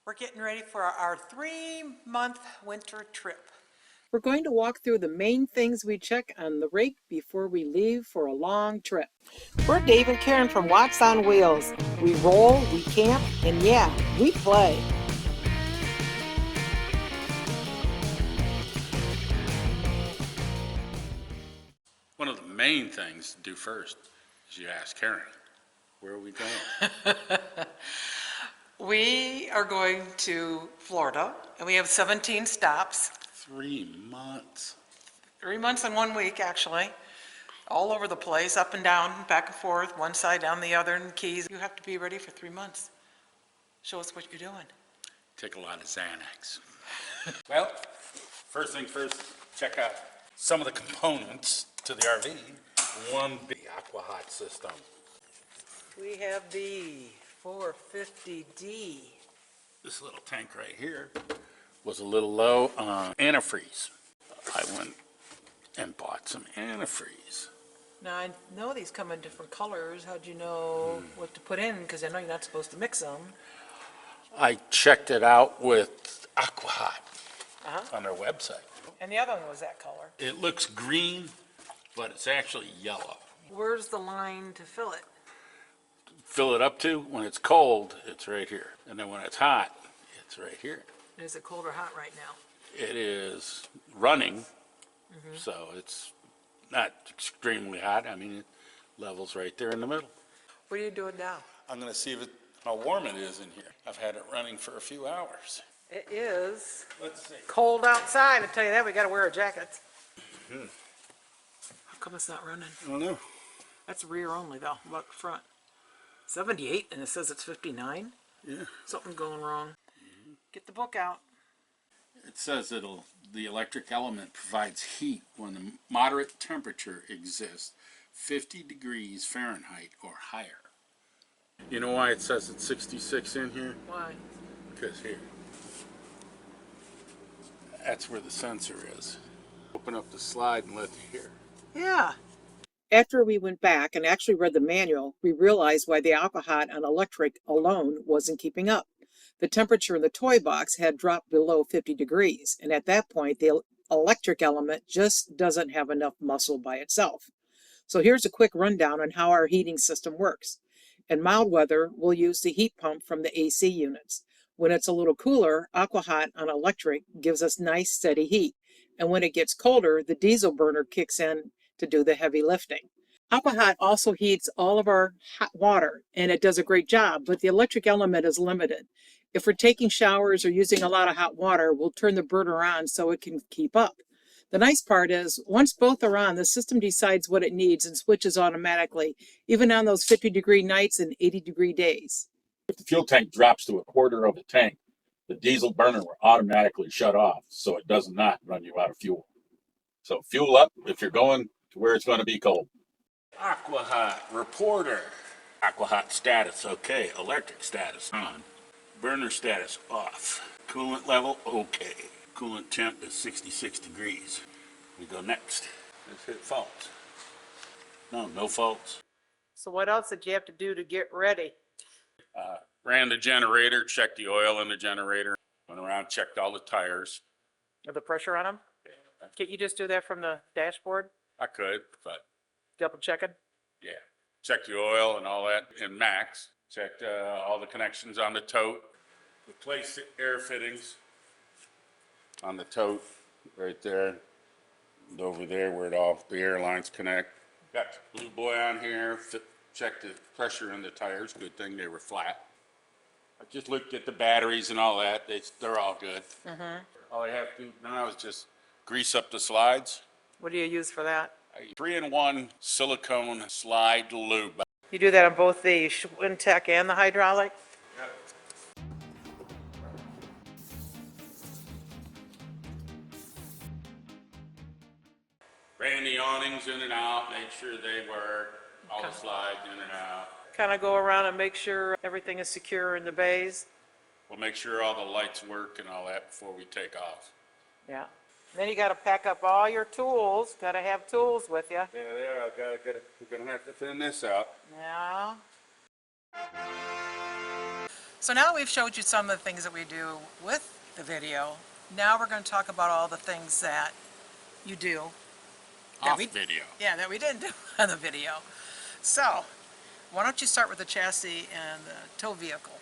We're getting ready for our 3-month winter trip. We're going to walk through the main things we check on the rake before we leave for a long trip. We're Dave and Karen from Watts on Wheels. We roll, we camp, and yeah, we play. One of the main things to do first is you ask Karen, where are we going? We are going to Florida, and we have 17 stops. 3 months. 3 months and 1 week, actually. All over the place, up and down, back and forth, one side down the other, and Keys. You have to be ready for 3 months. Show us what you're doing. Take a lot of Xanax. Well, first thing first, check out some of the components to the RV. One, the Aqua-Hot system. We have the 450D. This little tank right here was a little low on antifreeze. I went and bought some antifreeze. Now, I know these come in different colors. How'd you know what to put in? Because I know you're not supposed to mix them. I checked it out with Aqua-Hot on their website. And the other one was that color. It looks green, but it's actually yellow. Where's the line to fill it? Fill it up to, when it's cold, it's right here. And then when it's hot, it's right here. Is it cold or hot right now? It is running, so it's not extremely hot. I mean, it levels right there in the middle. What are you doing now? I'm going to see how warm it is in here. I've had it running for a few hours. It is Let's see. cold outside. I tell you that, we got to wear a jacket. How come it's not running? I don't know. That's rear only though, about the front. 78 and it says it's 59. Yeah. Something going wrong. Get the book out. It says the electric element provides heat when the moderate temperature exists, 50 degrees Fahrenheit or higher. You know why it says it's 66 in here? Why? Because here. That's where the sensor is. Open up the slide and let you hear. Yeah. After we went back and actually read the manual, we realized why the Aqua-Hot on electric alone wasn't keeping up. The temperature in the toy box had dropped below 50 degrees, and at that point, the electric element just doesn't have enough muscle by itself. So here's a quick rundown on how our heating system works. In mild weather, we'll use the heat pump from the AC units. When it's a little cooler, Aqua-Hot on electric gives us nice steady heat. And when it gets colder, the diesel burner kicks in to do the heavy lifting. Aqua-Hot also heats all of our hot water, and it does a great job, but the electric element is limited. If we're taking showers or using a lot of hot water, we'll turn the burner on so it can keep up. The nice part is, once both are on, the system decides what it needs and switches automatically, even on those 50-degree nights and 80-degree days. If the fuel tank drops to a quarter of the tank, the diesel burner will automatically shut off so it does not run you out of fuel. So fuel up if you're going to where it's going to be cold. Aqua-Hot reporter. Aqua-Hot status okay. Electric status on. Burner status off. Coolant level okay. Coolant temp is 66 degrees. We go next. Let's hit faults. No faults. So what else did you have to do to get ready? Ran the generator, checked the oil in the generator. Went around, checked all the tires. Have the pressure on them? Can't you just do that from the dashboard? I could, but Double checking? yeah. Checked the oil and all that in max. Checked all the connections on the tote. Replaced the air fittings on the tote right there. And over there where the air lines connect. Got the blue boy on here. Checked the pressure in the tires. Good thing they were flat. I just looked at the batteries and all that. They're all good. All I have to do now is just grease up the slides. What do you use for that? 3-in-1 silicone slide lube. You do that on both the Schwintech and the hydraulic? Ran the awnings in and out, made sure they work, all the slides in and out. Kind of go around and make sure everything is secure in the bays? We'll make sure all the lights work and all that before we take off. Yeah. Then you got to pack up all your tools. Got to have tools with you. Yeah, we're gonna have to thin this out. Yeah. So now we've showed you some of the things that we do with the video. Now we're going to talk about all the things that you do. Off video. Yeah, that we didn't do on the video. So, why don't you start with the chassis and the tow vehicle?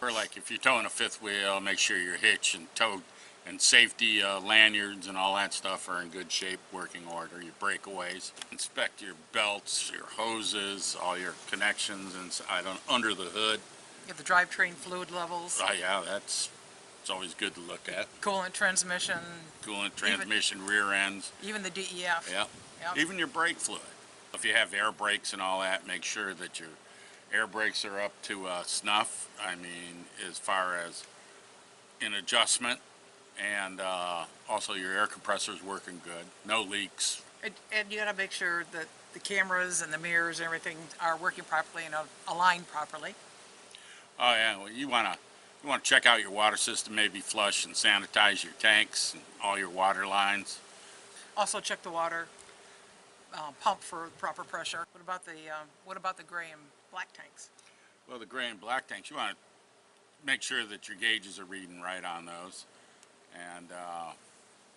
Or like if you're towing a fifth wheel, make sure your hitch and tow and safety lanyards and all that stuff are in good shape, working order. Your breakaways. Inspect your belts, your hoses, all your connections inside under the hood. You have the drivetrain fluid levels, Oh yeah, it's always good to look at. coolant transmission, Coolant, transmission, rear ends. even the DEF. Yeah. Yep. Even your brake fluid. If you have air brakes and all that, make sure that your air brakes are up to snuff. I mean, as far as in adjustment, and also your air compressor's working good. No leaks. And you gotta make sure that the cameras and the mirrors and everything are working properly and aligned properly. Oh yeah, well, you wanna check out your water system, maybe flush and sanitize your tanks and all your water lines. Also check the water pump for proper pressure. What about the gray and black tanks? Well, the gray and black tanks, you want to make sure that your gauges are reading right on those, and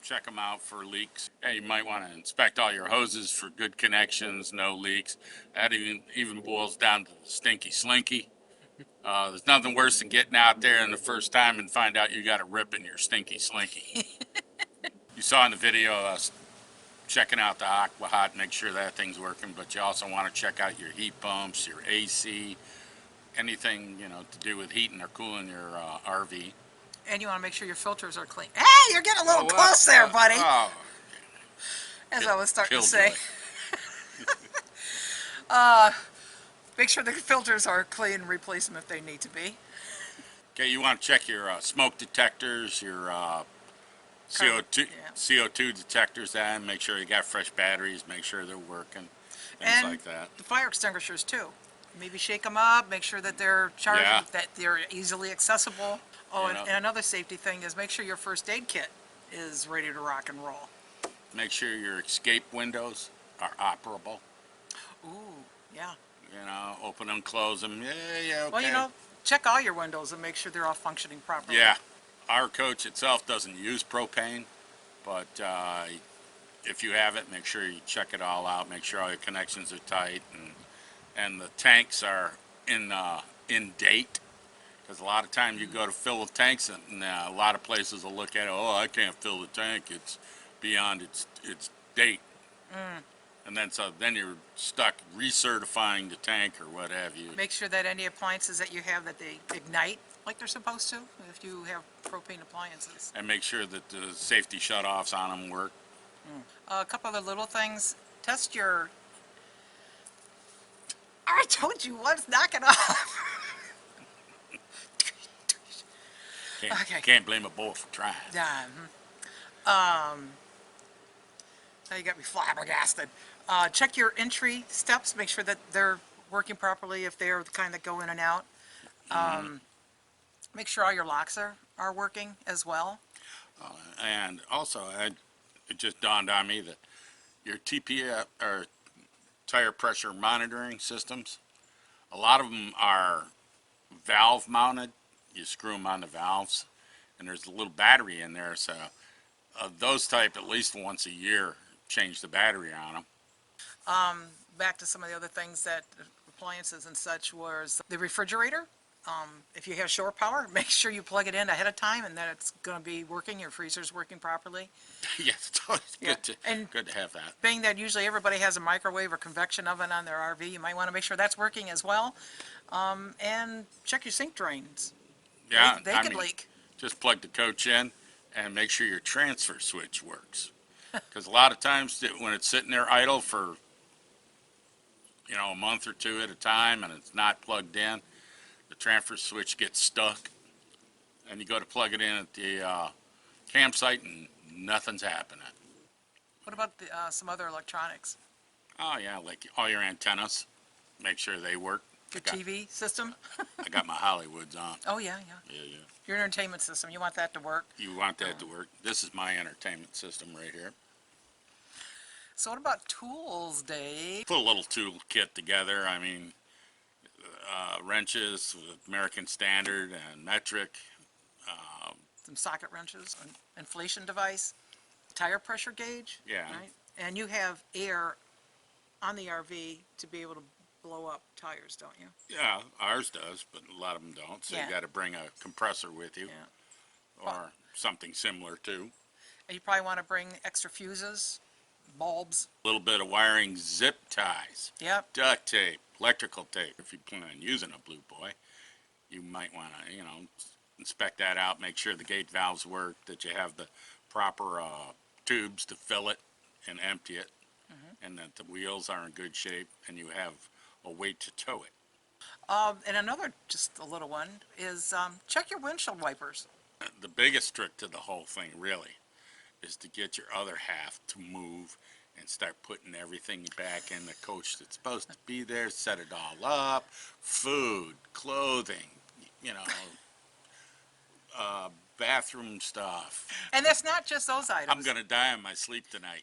check them out for leaks. Yeah, you might want to inspect all your hoses for good connections, no leaks. That even boils down to the stinky slinky. There's nothing worse than getting out there in the first time and find out you got a rip in your stinky slinky. You saw in the video us checking out the Aqua-Hot, make sure that thing's working, but you also want to check out your heat pumps, your AC, anything, to do with heating or cooling your RV. And you wanna make sure your filters are clean. Hey, you're getting a little close there, buddy. As I was starting to say. Make sure the filters are clean and replace them if they need to be. Okay, you want to check your smoke detectors, your CO2 Yeah. CO2 detectors, and make sure you got fresh batteries, make sure they're working, things And like that. the fire extinguishers too. Maybe shake them up, make sure that they're charged, Yeah. that they're easily accessible. Oh, You and know. another safety thing is make sure your first aid kit is ready to rock and roll. Make sure your escape windows are operable. Ooh, yeah. Open them, close them. Yeah, okay. Well, check all your windows and make sure they're all functioning properly. Yeah, our coach itself doesn't use propane, but if you have it, make sure you check it all out. Make sure all your connections are tight and the tanks are in date. Because a lot of times you go to fill the tanks and a lot of places will look at it. Oh, I can't fill the tank. It's beyond its date. And then you're stuck recertifying the tank or what have you. Make sure that any appliances that you have, that they ignite like they're supposed to, if you have propane appliances. And make sure that the safety shutoffs on them work. A couple other little things. Test your... I told you once, knock it off. Okay. Can't blame a bull for trying. Yeah. Now you got me flabbergasted. Check your entry steps. Make sure that they're working properly if they're the kind that go in and out. Make sure all your locks are working as well. And also, it just dawned on me that your TPMS or tire pressure monitoring systems, a lot of them are valve mounted. You screw them on the valves, and there's a little battery in there. So those type, at least once a year, change the battery on them. Back to some of the other things that appliances and such was the refrigerator. If you have shore power, make sure you plug it in ahead of time and that it's going to be working, your freezer's working properly. Yes, it's always Yeah, good to have that. Being that usually everybody has a microwave or convection oven on their RV, you might want to make sure that's working as well. And check your sink drains. Yeah, They could leak. Just plug the coach in and make sure your transfer switch works. Because a lot of times when it's sitting there idle for a month or two at a time and it's not plugged in, the transfer switch gets stuck, and you go to plug it in at the campsite and nothing's happening. What about some other electronics? Oh yeah, like all your antennas, make sure they work. Your TV system? I got my Hollywoods on. Oh, yeah. Yeah. Your entertainment system, you want that to work. You want that to work. This is my entertainment system right here. So what about tools, Dave? Put a little tool kit together. I mean, wrenches with American Standard and metric. Some socket wrenches, an inflation device, tire pressure gauge. Yeah. Right? And you have air on the RV to be able to blow up tires, don't you? Yeah, ours does, but a lot of them don't. So Yeah. you got to bring a compressor with you, Yeah. or something similar too. And you probably want to bring extra fuses, bulbs. A little bit of wiring, zip ties, Yep. duct tape, electrical tape. If you plan on using a Blue Boy, you might want to, inspect that out, make sure the gate valves work, that you have the proper tubes to fill it and empty it, and that the wheels are in good shape, and you have a weight to tow it. And another, just a little one, is check your windshield wipers. The biggest trick to the whole thing, really, is to get your other half to move and start putting everything back in the coach that's supposed to be there, set it all up, food, clothing, bathroom stuff. And that's not just those items. I'm gonna die in my sleep tonight.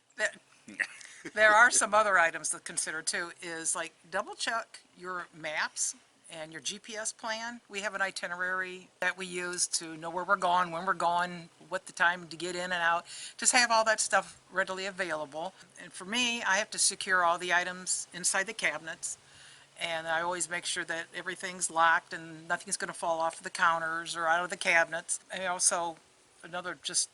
There are some other items to consider too, is like double check your maps and your GPS plan. We have an itinerary that we use to know where we're going, when we're going, what the time to get in and out. Just have all that stuff readily available. And for me, I have to secure all the items inside the cabinets. And I always make sure that everything's locked and nothing's going to fall off the counters or out of the cabinets. And also, another just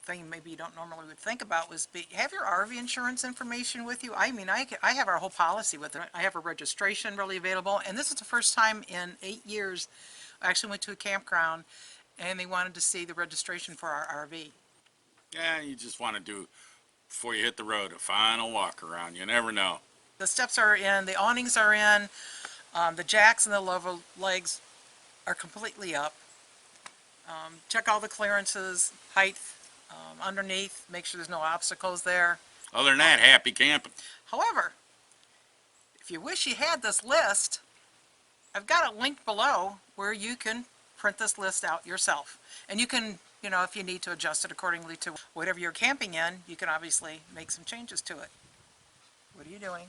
thing maybe you don't normally would think about was have your RV insurance information with you. I mean, I have our whole policy with it. I have a registration really available. And this is the first time in 8 years I actually went to a campground and they wanted to see the registration for our RV. Yeah, you just want to do, before you hit the road, a final walk around. You never know. The steps are in, the awnings are in, the jacks and the level legs are completely up. Check all the clearances, height underneath, make sure there's no obstacles there. Other than that, happy camping. However, if you wish you had this list, I've got a link below where you can print this list out yourself. And you can, if you need to adjust it accordingly to whatever you're camping in, you can obviously make some changes to it. What are you doing?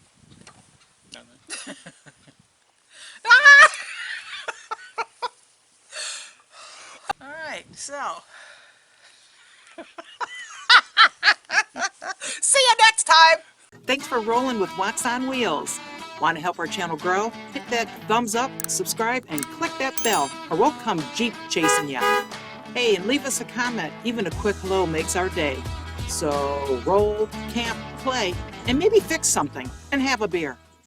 All right, so. See you next time. Thanks for rolling with Wax on Wheels. Want to help our channel grow? Hit that thumbs up, subscribe, and click that bell, or we'll come Jeep chasing ya. Hey, and leave us a comment. Even a quick hello makes our day. So roll, camp, play, and maybe fix something, and have a beer.